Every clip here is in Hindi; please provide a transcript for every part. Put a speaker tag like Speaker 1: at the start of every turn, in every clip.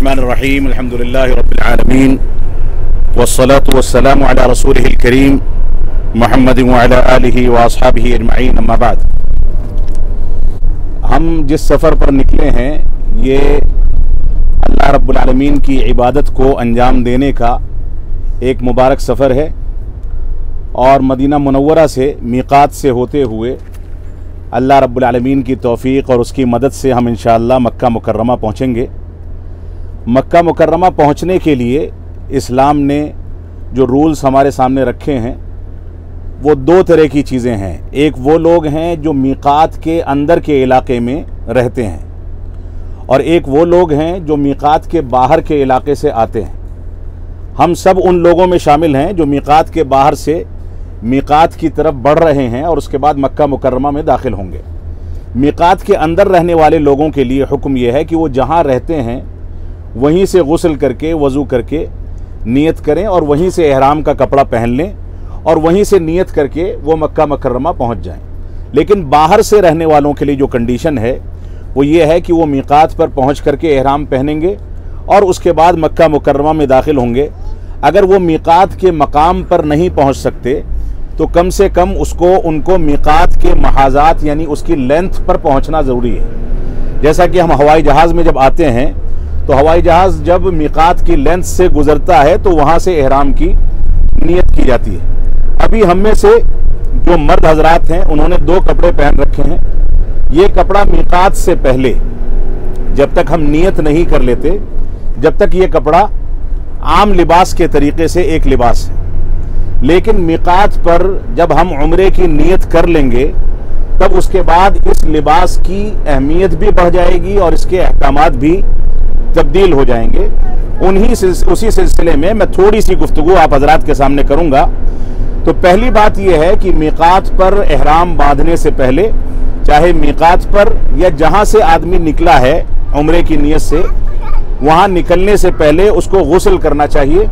Speaker 1: बिस्मिल्लाहिर्रहमानिर्रहीम अल्हम्दुलिल्लाहि रब्बिल आलमीन वस्सलातु वस्सलामु अला रसूलिहिल करीम मुहम्मदिन व अला आलिहि व अस्हाबिहि अजमईन अम्मा बाद। हम जिस सफ़र पर निकले हैं ये अल्लाह रब्बुल आलमीन की इबादत को अंजाम देने का एक मुबारक सफ़र है और मदीना मुनव्वरा से मीक़ात से होते हुए अल्लाह रब्बुल आलमीन की तौफ़ीक़ और उसकी मदद से हम इंशाअल्लाह मक्का मुकर्रमा पहुँचेंगे। मक्का मुकर्रमा पहुँचने के लिए इस्लाम ने जो रूल्स हमारे सामने रखे हैं वो दो तरह की चीज़ें हैं। एक वो लोग हैं जो मीक़ात के अंदर के इलाके में रहते हैं और एक वो लोग हैं जो मीक़ात के बाहर के इलाके से आते हैं। हम सब उन लोगों में शामिल हैं जो मीक़ात के बाहर से मीक़ात की तरफ बढ़ रहे हैं और उसके बाद मक्का मुकर्रमा में दाखिल होंगे। मीक़ात के अंदर रहने वाले लोगों के लिए हुक्म यह है कि वो जहाँ रहते हैं वहीं से गुस्ल करके वज़ू करके नियत करें और वहीं से एहराम का कपड़ा पहन लें और वहीं से नियत करके वो मक्का मुकर्रमा पहुँच जाएं। लेकिन बाहर से रहने वालों के लिए जो कंडीशन है वो ये है कि वो मीक़ात पर पहुँच करके एहराम पहनेंगे और उसके बाद मक्का मुकर्रमा में दाखिल होंगे। अगर वो मीक़ात के मकाम पर नहीं पहुँच सकते तो कम से कम उनको मीक़ात के महाज़ात यानी उसकी लेंथ पर पहुँचना ज़रूरी है। जैसा कि हम हवाई जहाज़ में जब आते हैं तो हवाई जहाज़ जब मीक़ात की लेंथ से गुज़रता है तो वहाँ से एहराम की नियत की जाती है। अभी हम में से जो मर्द हजरात हैं उन्होंने दो कपड़े पहन रखे हैं। ये कपड़ा मीक़ात से पहले जब तक हम नियत नहीं कर लेते जब तक ये कपड़ा आम लिबास के तरीके से एक लिबास है, लेकिन मीक़ात पर जब हम उम्रे की नियत कर लेंगे तब उसके बाद इस लिबास की अहमियत भी बढ़ जाएगी और इसके अहकामात भी तब्दील हो जाएंगे। उसी सिलसिले में मैं थोड़ी सी गुफ्तगू आप हजरात के सामने करूंगा। तो पहली बात यह है कि मीक़ात पर एहराम बांधने से पहले चाहे मीक़ात पर या जहां से आदमी निकला है उम्रे की नियत से वहां निकलने से पहले उसको गुस्ल करना चाहिए,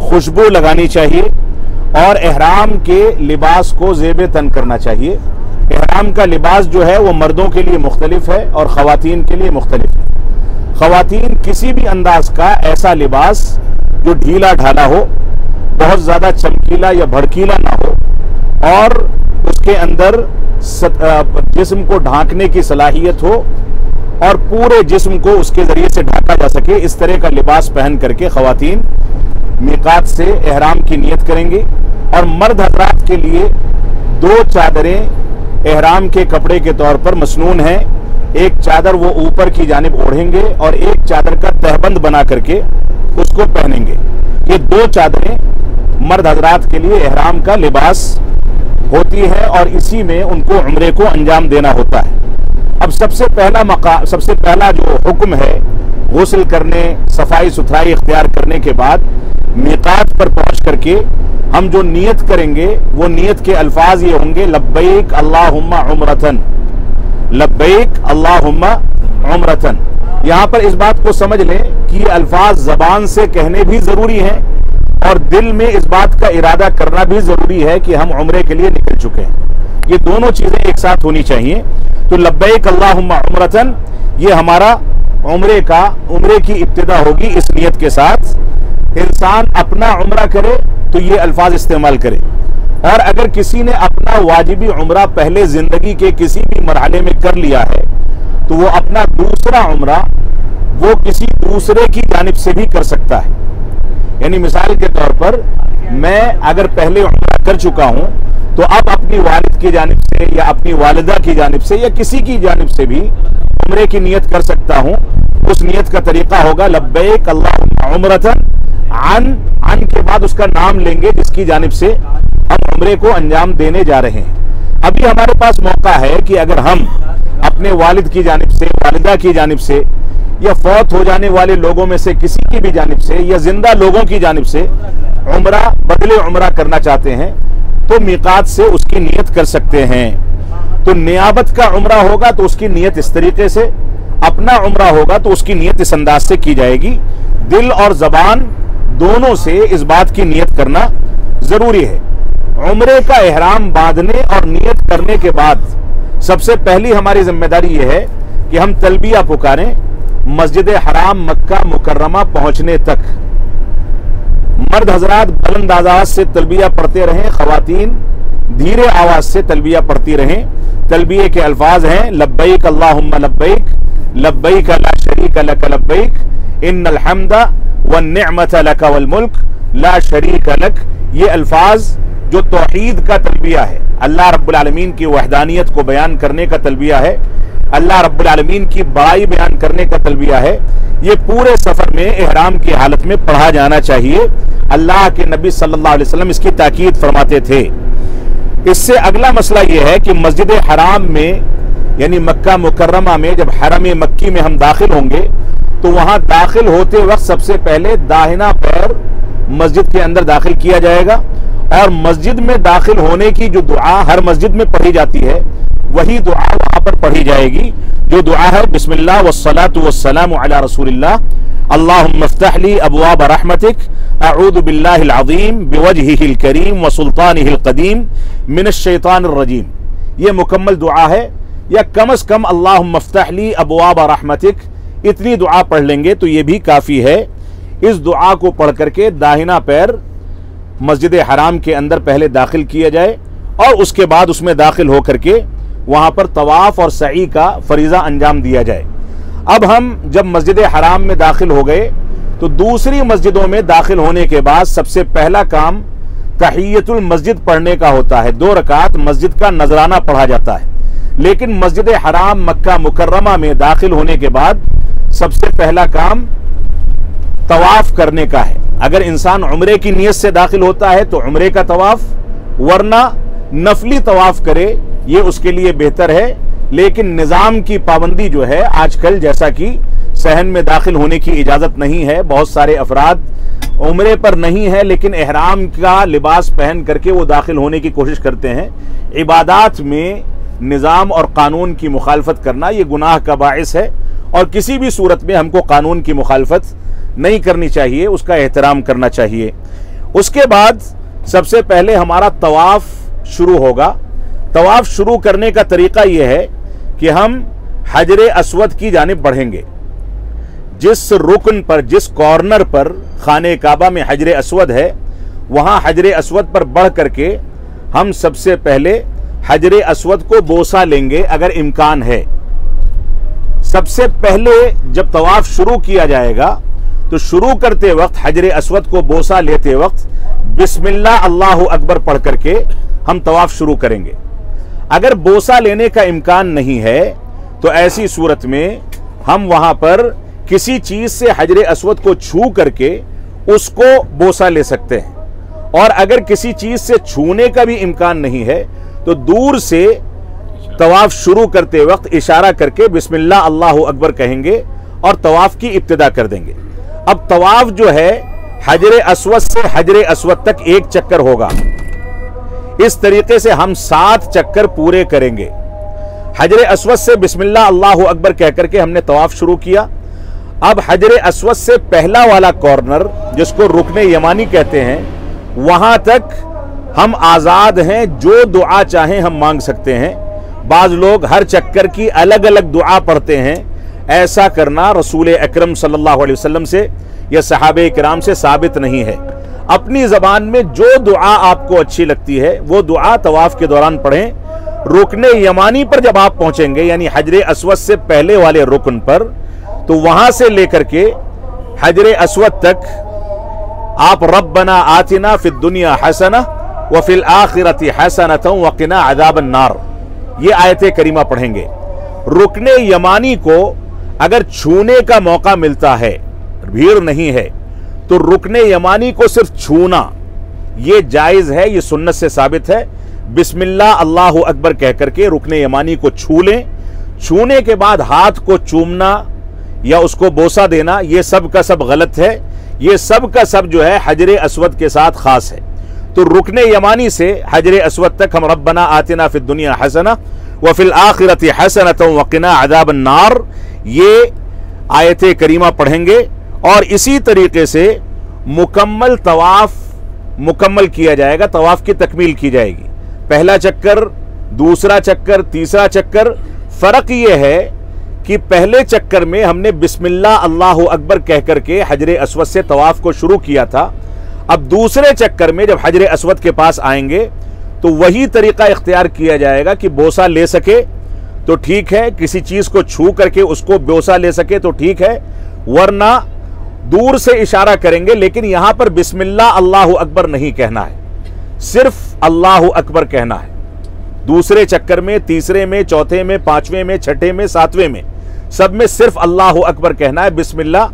Speaker 1: खुशबू लगानी चाहिए और एहराम के लिबास को ज़ेब तन करना चाहिए। एहराम का लिबास जो है वो मर्दों के लिए मुख्तलिफ है और ख़वातीन के लिए मुख्तलिफ है। ख़वातीन किसी भी अंदाज का ऐसा लिबास जो ढीला ढाला हो, बहुत ज़्यादा चमकीला या भड़कीला ना हो और उसके अंदर जिस्म को ढांकने की सलाहियत हो और पूरे जिस्म को उसके ज़रिए से ढांका जा सके, इस तरह का लिबास पहन करके ख़वातीन मीक़ात से एहराम की नियत करेंगे। और मर्द हज़रात के लिए दो चादरें एहराम के कपड़े के तौर पर मसनून हैं। एक चादर वो ऊपर की जानिब ओढ़ेंगे और एक चादर का तहबंद बना करके उसको पहनेंगे। ये दो चादरें मर्द हजरात के लिए एहराम का लिबास होती है और इसी में उनको उम्रे को अंजाम देना होता है। अब सबसे पहला जो हुक्म है गुस्ल करने सफाई सुथराई इख्तियार करने के बाद मीक़ात पर पहुंच करके हम जो नियत करेंगे वो नियत के अल्फाज ये होंगे लब्बैक अल्लाहुम्मा उम्रतन, लब्बैक अल्लाहुम्मा उम्रतन। यहाँ पर इस बात को समझ लें कि ये अल्फाज ज़बान से कहने भी ज़रूरी हैं और दिल में इस बात का इरादा करना भी ज़रूरी है कि हम उम्रे के लिए निकल चुके हैं। ये दोनों चीज़ें एक साथ होनी चाहिए। तो लब्बैक अल्लाहुम्मा उम्रतन ये हमारा उम्रे की इब्तिदा होगी। इस नियत के साथ इंसान अपना उम्रा करे तो ये अल्फाज इस्तेमाल करे और अगर किसी ने अपना वाजिबी उम्रा पहले जिंदगी के किसी भी मरहले में कर लिया है तो वो अपना दूसरा उम्रा वो किसी दूसरे की जानिब से भी कर सकता है। यानी मिसाल के तौर पर मैं अगर पहले उम्रा कर चुका हूं तो अब अपनी वालिद की जानिब से या अपनी वालिदा की जानिब से या किसी की जानिब से भी उम्रे की नियत कर सकता हूं। उस नियत का तरीका होगा लब्बैक अल्लाहुम्मा उम्रतन, अन के बाद उसका नाम लेंगे जिसकी जानिब से हम उम्रे को अंजाम देने जा रहे हैं। अभी हमारे पास मौका है कि अगर हम अपने वालिद की जानिब से, वालिदा की जानिब से या फौत हो जाने वाले लोगों में से किसी की भी जानिब से या जिंदा लोगों की जानिब से उम्रा बदले उम्रा करना चाहते हैं तो मीक़ात से उसकी नियत कर सकते हैं। तो नियाबत का उम्रा होगा तो उसकी नियत इस तरीके से, अपना उम्रा होगा तो उसकी नियत इस अंदाज से की जाएगी। दिल और ज़बान दोनों से इस बात की नियत करना ज़रूरी है। उम्रे का एहराम बांधने और नियत करने के बाद सबसे पहली हमारी जिम्मेदारी यह है कि हम तलबिया पुकारें मस्जिद हराम मक्का मुकर्रमा पहुंचने तक मर्द हजरात बुलंद आवाज से तलबिया पढ़ते रहें, खवातीन धीरे आवाज से तलबिया पढ़ती रहें। तलबिये के अल्फाज हैं लब्बैक अल्लाहुम्मा लब्बैक, लब्बैक ला शरीक लक लब्बैक, इन्नल हम्दा वन निअमत लक वल मुल्क ला शरीक लक। ये अल्फाज जो तौहीद का तलबिया है, अल्लाह रब्बुल आलमीन की वहदानियत को बयान करने का तलबिया है, अल्लाह रब्बुल आलमीन की बड़ाई बयान करने का तलबिया है, ये पूरे सफर में इहराम की हालत में पढ़ा जाना चाहिए। अल्लाह के नबी सल्लल्लाहु अलैहि वसल्लम इसकी ताकीद फरमाते थे। इससे अगला मसला यह है कि मस्जिद हराम में यानी मक्का मुकर्रमा में जब हरम मक्की में हम दाखिल होंगे तो वहां दाखिल होते वक्त सबसे पहले दाहिना पैर मस्जिद के अंदर दाखिल किया जाएगा और मस्जिद में दाखिल होने की जो दुआ हर मस्जिद में पढ़ी जाती है वही दुआ वहां पर पढ़ी जाएगी, जो दुआ है बिस्मिल्लाह वस्सलातु वस्सलामु अला रसूलिल्लाह, अल्लाहुम्मा इफ्तह ली अबवाब रहमतिक, अऊज़ु बिल्लाहिल अज़ीम बिवजहिहिल करीम व सुल्तानिहिल क़दीम मिनश शैतानिर रजीम। ये मुकम्मल दुआ है, या कम से कम अल्लाहुम्मा इफ्तह ली अबवाब रहमतिक इतनी दुआ पढ़ लेंगे तो ये भी काफ़ी है। इस दुआ को पढ़ करके दाहिना पैर मस्जिद हराम के अंदर पहले दाखिल किया जाए और उसके बाद उसमें दाखिल होकर के वहां पर तवाफ और सई का फरीज़ा अंजाम दिया जाए। अब हम जब मस्जिद हराम में दाखिल हो गए तो दूसरी मस्जिदों में दाखिल होने के बाद सबसे पहला काम तहियतुल मस्जिद पढ़ने का होता है। 2 रकात मस्जिद का नजराना पढ़ा जाता है, लेकिन मस्जिद हराम मक्का मुकर्रमा में दाखिल होने के बाद सबसे पहला काम तवाफ करने का है। अगर इंसान उम्रे की नियत से दाखिल होता है तो उम्रे का तवाफ, वरना नफली तवाफ करे, ये उसके लिए बेहतर है। लेकिन निज़ाम की पाबंदी जो है आजकल, जैसा कि सहन में दाखिल होने की इजाज़त नहीं है, बहुत सारे अफराद उम्रे पर नहीं है लेकिन एहराम का लिबास पहन करके वो दाखिल होने की कोशिश करते हैं। इबादात में निज़ाम और कानून की मुखालफत करना ये गुनाह का बाइस है और किसी भी सूरत में हमको कानून की मुखालफत नहीं करनी चाहिए, उसका एहतराम करना चाहिए। उसके बाद सबसे पहले हमारा तवाफ शुरू होगा। तवाफ शुरू करने का तरीका यह है कि हम हजरे अस्वद की जानिब बढ़ेंगे। जिस रुकन पर, जिस कॉर्नर पर खाने काबा में हजरे अस्वद है, वहां हजरे अस्वद पर बढ़ करके हम सबसे पहले हजरे अस्वद को बोसा लेंगे अगर इम्कान है। सबसे पहले जब तवाफ शुरू किया जाएगा तो शुरू करते वक्त हजरे अस्वद को बोसा लेते वक्त बिस्मिल्लाह अल्लाहु अकबर पढ़ करके हम तवाफ शुरू करेंगे। अगर बोसा लेने का इम्कान नहीं है तो ऐसी सूरत में हम वहां पर किसी चीज से हजरे अस्वद को छू करके उसको बोसा ले सकते हैं। और अगर किसी चीज से छूने का भी इम्कान नहीं है तो दूर से तवाफ शुरू करते वक्त इशारा करके बिस्मिल्लाह अल्लाहु अकबर कहेंगे और तवाफ की इब्तिदा कर देंगे। अब तवाफ जो है हजरे अस्वद से हजरे अस्वद तक 1 चक्कर होगा। इस तरीके से हम 7 चक्कर पूरे करेंगे। हजरे अस्वद से बिस्मिल्लाह अल्लाहु अकबर कहकर के हमने तवाफ शुरू किया। अब हजरे अस्वद से पहला वाला कॉर्नर जिसको रुकने यमानी कहते हैं, वहां तक हम आजाद हैं, जो दुआ चाहें हम मांग सकते हैं। बाज लोग हर चक्कर की अलग अलग दुआ पढ़ते हैं, ऐसा करना रसूल अकरम सल्लल्लाहु अलैहि वसल्लम से या सहाबे किराम से साबित नहीं है। अपनी जबान में जो दुआ आपको अच्छी लगती है वो दुआ तवाफ के दौरान पढ़ें। रुकने यमानी पर जब आप पहुंचेंगे यानी हजरे अस्वद से पहले वाले रुकन पर, तो वहां से लेकर के हजरे अस्वद तक आप रब्बना आतिना फिद दुनिया हसना व फिल आखिरति हसनतन व क़िना अज़ाबन नार, ये आयत करीमा पढ़ेंगे। रुकने यमानी को अगर छूने का मौका मिलता है, भीड़ नहीं है, तो रुकने यमानी को सिर्फ छूना ये जायज है, ये सुन्नत से साबित है। बिस्मिल्लाह अल्लाहु अकबर कहकर के रुकने यमानी को छू लें। छूने के बाद हाथ को चूमना या उसको बोसा देना ये सब का सब गलत है। ये सब का सब जो है हजरे अस्वद के साथ खास है। तो रुकने यमानी से हजरे अस्वद तक हम रब्बना आतिना फिद दुनिया हसना व फिल आखिरति हसनतन व क़िना अज़ाबन नार, ये आयत करीमा पढ़ेंगे। और इसी तरीके से मुकम्मल तवाफ मुकम्मल किया जाएगा, तवाफ की तकमील की जाएगी। पहला चक्कर, दूसरा चक्कर, तीसरा चक्कर। फर्क यह है कि पहले चक्कर में हमने बिस्मिल्लाह अल्लाहु अकबर कह करके हजरे अस्वद से तवाफ को शुरू किया था। अब दूसरे चक्कर में जब हजरे अस्वद के पास आएंगे तो वही तरीका इख्तियार किया जाएगा कि बोसा ले सके तो ठीक है, किसी चीज को छू करके उसको बोसा ले सके तो ठीक है, वरना दूर से इशारा करेंगे। लेकिन यहां पर बिस्मिल्लाह अल्लाहु अकबर नहीं कहना है, सिर्फ अल्लाहु अकबर कहना है। दूसरे चक्कर में, तीसरे में, चौथे में, पांचवें में, छठे में, सातवें में, सब में सिर्फ अल्लाहु अकबर कहना है, बिस्मिल्लाह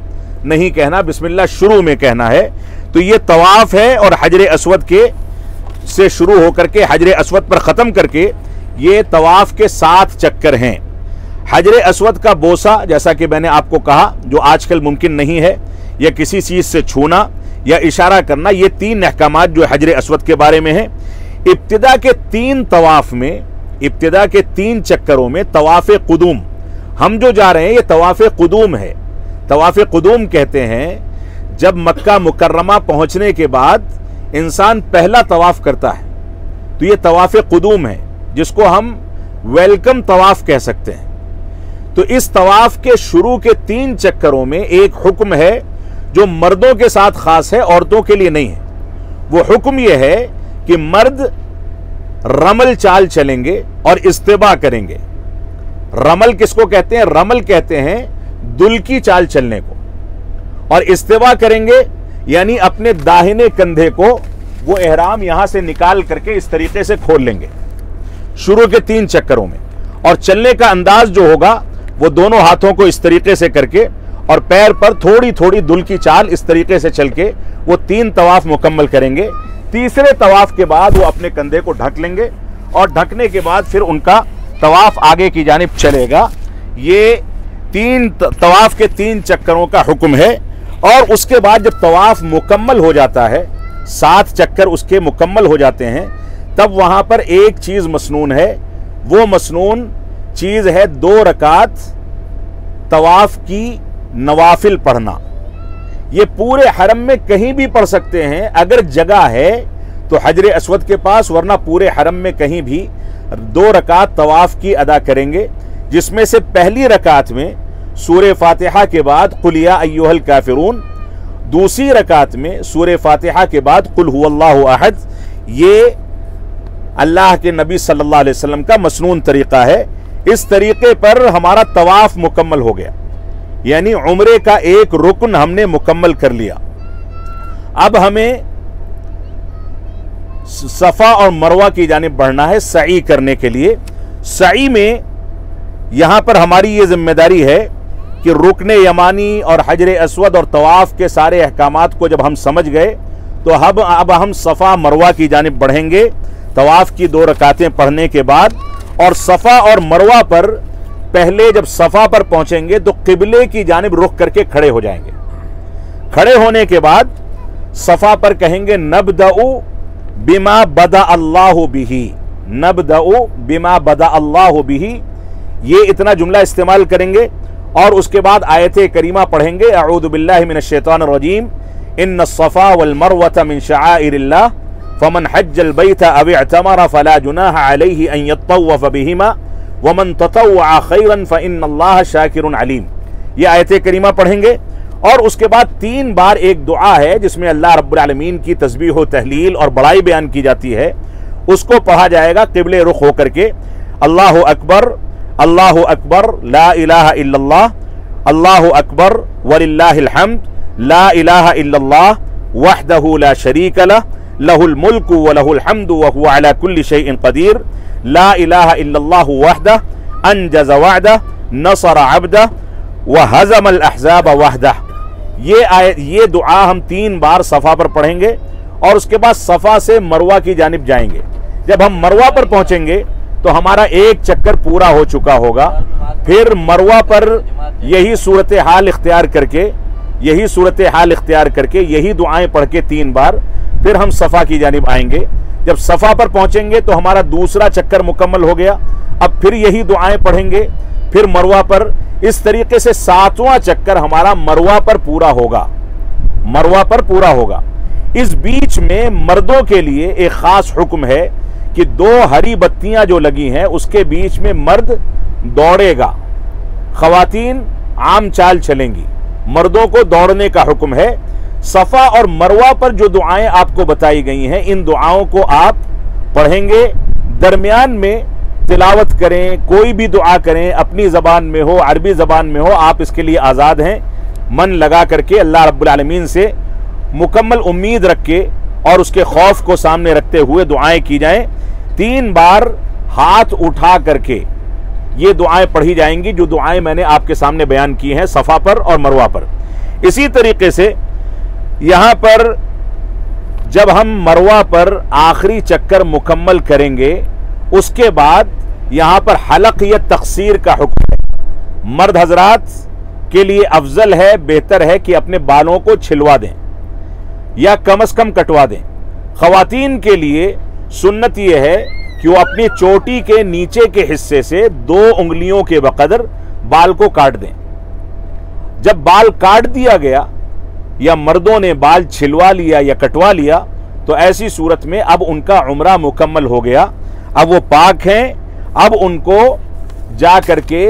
Speaker 1: नहीं कहना, बिस्मिल्लाह शुरू में कहना है। तो ये तवाफ है और हजरे अस्वद के से शुरू होकर के हजरे अस्वद पर ख़त्म करके ये तवाफ के 7 चक्कर हैं। हजरे अस्वद का बोसा, जैसा कि मैंने आपको कहा, जो आजकल मुमकिन नहीं है, या किसी चीज़ से छूना या इशारा करना, ये 3 अहकामात जो हजरे अस्वद के बारे में है। इब्तिदा के 3 तवाफ में, इब्तिदा के 3 चक्करों में तवाफ़ कुदूम, हम जो जा रहे हैं ये तवाफ़ कुदूम है। तवाफ़ कुदूम कहते हैं जब मक्का मुकर्रमा पहुंचने के बाद इंसान पहला तवाफ करता है, तो ये तवाफ़ कुदूम है, जिसको हम वेलकम तवाफ कह सकते हैं। तो इस तवाफ के शुरू के 3 चक्करों में एक हुक्म है जो मर्दों के साथ खास है, औरतों के लिए नहीं है। वो हुक्म यह है कि मर्द रमल चाल चलेंगे और इस्तिबा करेंगे। रमल किसको कहते हैं? रमल कहते हैं दुल की चाल चलने को। और इस्तिबा करेंगे यानी अपने दाहिने कंधे को वो एहराम यहां से निकाल करके इस तरीके से खोल लेंगे शुरू के 3 चक्करों में। और चलने का अंदाज जो होगा वो दोनों हाथों को इस तरीके से करके और पैर पर थोड़ी थोड़ी दुल की चाल इस तरीके से चल के वो 3 तवाफ मुकम्मल करेंगे। तीसरे तवाफ के बाद वो अपने कंधे को ढक लेंगे और ढकने के बाद फिर उनका तवाफ आगे की जानिब चलेगा। ये 3 तवाफ के 3 चक्करों का हुक्म है। और उसके बाद जब तवाफ मुकम्मल हो जाता है, 7 चक्कर उसके मुकम्मल हो जाते हैं, तब वहां पर एक चीज मसनून है। वो मसनून चीज है 2 रकात तवाफ की नवाफिल पढ़ना। ये पूरे हरम में कहीं भी पढ़ सकते हैं अगर जगह है तो हजरे अस्वद के पास, वरना पूरे हरम में कहीं भी 2 रकात तवाफ की अदा करेंगे, जिसमें से पहली रकात में सूरे फातिहा के बाद कुल या अय्युहल काफिरून, दूसरी रकात में सूरे फातिहा के बाद कुल हुवल्लाहु अहद। ये अल्लाह के नबी सल्लल्लाहु अलैहि वसल्लम का मसनून तरीका है। इस तरीके पर हमारा तवाफ मुकम्मल हो गया, यानी उम्रे का एक रुकन हमने मुकम्मल कर लिया। अब हमें सफा और मरवा की जानिब बढ़ना है सई करने के लिए। सई में यहां पर हमारी ये जिम्मेदारी है कि रुकने यमानी और हजरे अस्वद और तवाफ के सारे अहकामात को जब हम समझ गए तो अब हम सफा मरवा की जानिब बढ़ेंगे तवाफ की 2 रकातें पढ़ने के बाद। और सफा और मरवा पर पहले जब सफा पर पहुंचेंगे तो किबले की जानिब रुख करके खड़े हो जाएंगे। खड़े होने के बाद सफा पर कहेंगे नबदउ बिमा बदा अल्लाहु बिही, नबदउ बिमा बदा अल्लाहु बिही, ये इतना जुमला इस्तेमाल करेंगे। और उसके बाद आयत करीमा पढ़ेंगे अऊज़ु बिल्लाहि मिनश शैतानिर रजीम, इन्न सफा वल मरवता मिन शआइरिल्लाह फमन हज्जल बैत अव इअतमर फला जुनाहा अलैहि अन यतव्वफ बिहिमा वमन ततव्वअ खैरन फइन्नल्लाह शाकिरुन अलीम। ये आयत करीमा पढ़ेंगे। और उसके बाद 3 बार एक दुआ है जिसमें अल्लाह रब्बुल आलमीन की तस्बीह व तहलील और बड़ाई बयान की जाती है, उसको पढ़ा जाएगा किबले रुख होकर के। अल्लाहु अकबर, अल्लाहु अकबर, ला इलाहा इल्लल्लाह, अल्लाहु अकबर वलिल्लाहिल हम्द, ला इलाहा इल्लल्लाह वहदहु ला शरीक लह, लहुल मुल्कु व लहुल हम्दु व हुवा अला कुल्ली शैइन क़दीर, ला इलाहा इल्लल्लाहु वहदह अनजज़ वअदह नसर अब्दह व हज़मल अहज़ाब वहदह। ये दुआ हम 3 बार सफ़ा पर पढ़ेंगे और उसके बाद सफ़ा से मरवा की जानिब जाएंगे। जब हम मरवा पर पहुंचेंगे तो हमारा एक चक्कर पूरा हो चुका होगा। फिर मरवा पर यही सूरत हाल इख्तियार करके यही दुआएं पढ़ के 3 बार फिर हम सफ़ा की जानिब आएंगे। जब सफ़ा पर पहुंचेंगे तो हमारा दूसरा चक्कर मुकम्मल हो गया। अब फिर यही दुआएं पढ़ेंगे, फिर मरवा पर। इस तरीके से 7वां चक्कर हमारा मरवा पर पूरा होगा। इस बीच में मर्दों के लिए एक खास हुक्म है कि 2 हरी बत्तियां जो लगी हैं उसके बीच में मर्द दौड़ेगा, ख़वातीन आम चाल चलेंगी, मर्दों को दौड़ने का हुक्म है। सफ़ा और मरवा पर जो दुआएं आपको बताई गई हैं, इन दुआओं को आप पढ़ेंगे, दरमियान में तिलावत करें, कोई भी दुआ करें, अपनी ज़बान में हो, अरबी ज़बान में हो, आप इसके लिए आज़ाद हैं। मन लगा करके अल्लाह रब्बुल आलमीन से मुकम्मल उम्मीद रख के और उसके खौफ को सामने रखते हुए दुआएं की जाएं। 3 बार हाथ उठा करके ये दुआएं पढ़ी जाएंगी, जो दुआएं मैंने आपके सामने बयान की हैं सफ़ा पर और मरवा पर। इसी तरीके से यहाँ पर जब हम मरवा पर आखिरी चक्कर मुकम्मल करेंगे, उसके बाद यहाँ पर हलक या तकसीर का हुक्म है। मर्द हजरात के लिए अफजल है, बेहतर है कि अपने बालों को छिलवा दें या कम से कम कटवा दें। ख़वातीन के लिए सुन्नत यह है कि वो अपनी चोटी के नीचे के हिस्से से 2 उंगलियों के बकदर बाल को काट दें। जब बाल काट दिया गया या मर्दों ने बाल छिलवा लिया या कटवा लिया, तो ऐसी सूरत में अब उनका उम्रा मुकम्मल हो गया। अब वो पाक हैं, अब उनको जा करके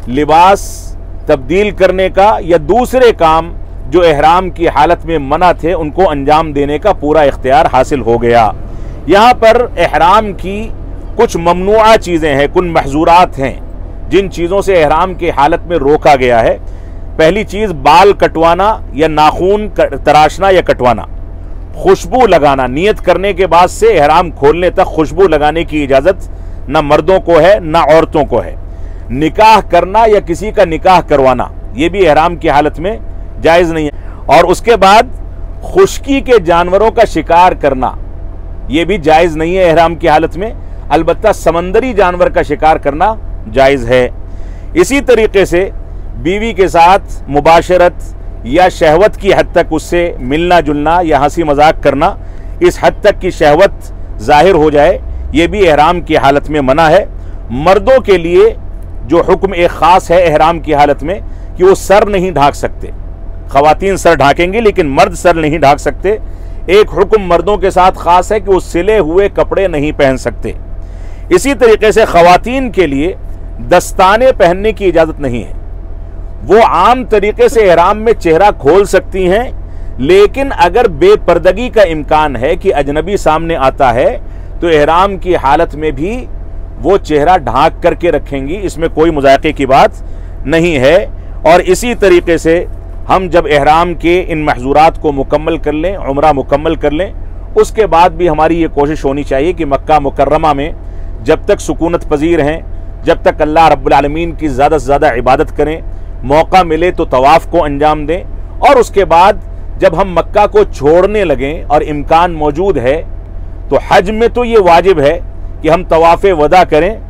Speaker 1: लिबास तब्दील करने का या दूसरे काम जो एहराम की हालत में मना थे उनको अंजाम देने का पूरा इख्तियार हासिल हो गया। यहाँ पर एहराम की कुछ ममनुआ चीज़ें हैं, कुछ महजूरात हैं जिन चीज़ों से एहराम की हालत में रोका गया है। पहली चीज़ बाल कटवाना या नाखून तराशना या कटवाना, खुशबू लगाना, नियत करने के बाद से एहराम खोलने तक खुशबू लगाने की इजाज़त न मर्दों को है न औरतों को है। निकाह करना या किसी का निकाह करवाना, ये भी एहराम की हालत में जायज़ नहीं है। और उसके बाद खुश्की के जानवरों का शिकार करना, ये भी जायज़ नहीं है एहराम की हालत में। अलबत्ता समंदरी जानवर का शिकार करना जायज़ है। इसी तरीके से बीवी के साथ मुबाशरत या शहवत की हद तक उससे मिलना जुलना या हंसी मजाक करना, इस हद तक की शहवत जाहिर हो जाए, ये भी एहराम की हालत में मना है। मर्दों के लिए जो हुक्म एक ख़ास है एहराम की हालत में कि वो सर नहीं ढांक सकते। ख़वातीन सर ढांकेंगे लेकिन मर्द सर नहीं ढांक सकते। एक हुक्म मर्दों के साथ ख़ास है कि वो सिले हुए कपड़े नहीं पहन सकते। इसी तरीके से ख़वातीन के लिए दस्ताने पहनने की इजाज़त नहीं है। वो आम तरीके से एहराम में चेहरा खोल सकती हैं, लेकिन अगर बेपर्दगी का इम्कान है कि अजनबी सामने आता है तो एहराम की हालत में भी वो चेहरा ढांक करके रखेंगी, इसमें कोई मुज़ाक़े की बात नहीं है। और इसी तरीके से हम जब एहराम के इन महजूरात को मुकम्मल कर लें, उम्रा मुकम्मल कर लें, उसके बाद भी हमारी ये कोशिश होनी चाहिए कि मक्का मुकर्रमा में जब तक सुकूनत पजीर हैं, जब तक अल्लाह रब्बुल आलमीन की ज़्यादा से ज़्यादा इबादत करें, मौका मिले तो तवाफ़ को अंजाम दें। और उसके बाद जब हम मक्का को छोड़ने लगें और इम्कान मौजूद है, तो हज में तो ये वाजिब है कि हम तवाफ़ वदा करें,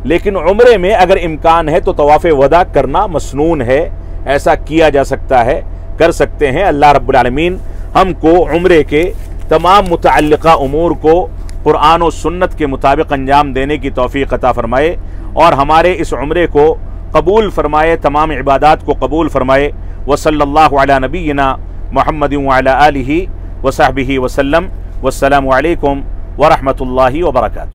Speaker 1: लेकिन उम्रे में अगर इम्कान है तो तवाफ़ वदा करना मसनून है। ऐसा किया जा सकता है, कर सकते हैं। अल्लाह रब्बुल आलमीन हमको उम्रे के तमाम मुतअल्लिक़ा उमूर को कुरान और सुन्नत के मुताबिक अंजाम देने की तौफ़ीक़ अता फ़रमाए और हमारे इस उम्रे को कबूल फ़रमाए, तमाम इबादात को कबूल फ़रमाए। व सल्लल्लाहु अला नबीना मुहम्मदिन व अला आलिहि व सहबिहि वसल्लम। वस्सलामु अलैकुम व रहमतुल्लाहि व बरकातुहू।